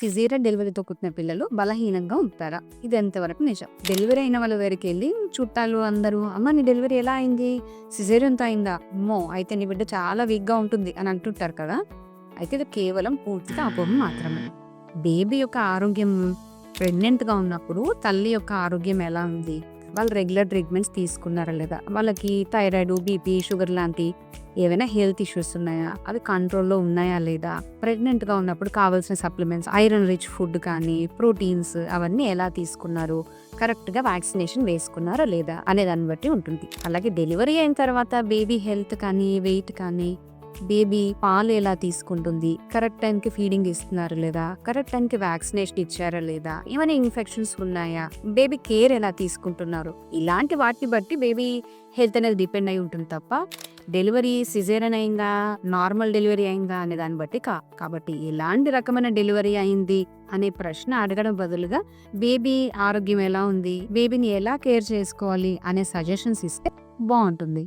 Caesarean డెలివరీతో పుట్టిన పిల్లలు బలహీనంగా ఉంటారా? ఇది ఎంతవరకు నిజం? డెలివరీ అయిన వాళ్ళ దగ్గరికెళ్ళి చుట్టాలు అందరూ "అమ్మ నీ డెలివరీ ఎలా అయింది? సిజేరియన్‌తో అయిందా? అమ్మో! అయితే నీ బిడ్డ చాలా వీక్‌గా ఉంటుంది" అని అంటుంటారు కదా! అయితే ఇది కేవలం పూర్తిగా అపోహ మాత్రమే. బేబీ యొక్క ఆరోగ్యం ప్రెగ్నెంట్‌గా ఉన్నప్పుడు తల్లి యొక్క ఆరోగ్యం ఎలా ఉంది? వాళ్ళు రెగ్యులర్ ట్రీట్మెంట్స్ తీసుకున్నారా లేదా? వాళ్ళకి థైరాయిడ్, బీపీ, షుగర్ లాంటి ఏవైనా హెల్త్ ఇష్యూస్ ఉన్నాయా? అవి కంట్రోల్‌లో ఉన్నాయా లేదా? ప్రెగ్నెంట్‌గా ఉన్నప్పుడు కావాల్సిన సప్లిమెంట్స్, ఐరన్ రిచ్ ఫుడ్ కానీ, ప్రోటీన్స్ అవన్నీ ఎలా తీసుకున్నారు? కరెక్ట్‌గా వ్యాక్సినేషన్ వేసుకున్నారా లేదా? అనే దాన్ని బట్టి ఉంటుంది. అలాగే డెలివరీ అయిన తర్వాత బేబీ హెల్త్ కానీ, వెయిట్ కానీ, బేబీ పాలు ఎలా తీసుకుంటుంది? కరెక్ట్ టైంకి ఫీడింగ్ ఇస్తున్నారా లేదా? కరెక్ట్ టైంకి వ్యాక్సినేషన్ ఇచ్చారా లేదా? ఏమైనా ఇన్ఫెక్షన్స్ ఉన్నాయా? బేబీ కేర్ ఎలా తీసుకుంటున్నారు? ఇలాంటి వాటిని బట్టి బేబీ హెల్త్ అనేది డిపెండ్ అయి ఉంటుంది తప్ప డెలివరీ సిజేరియన్ అయిందా? నార్మల్ డెలివరీ అయిందా? అనే దాన్ని బట్టి కాబట్టి ఎలాంటి రకమైన డెలివరీ అయింది అనే ప్రశ్న అడగడం బదులుగా బేబీ ఆరోగ్యం ఎలా ఉంది? బేబీని ఎలా కేర్ చేసుకోవాలి అనే సజెషన్స్ ఇస్తే బావుంటుంది.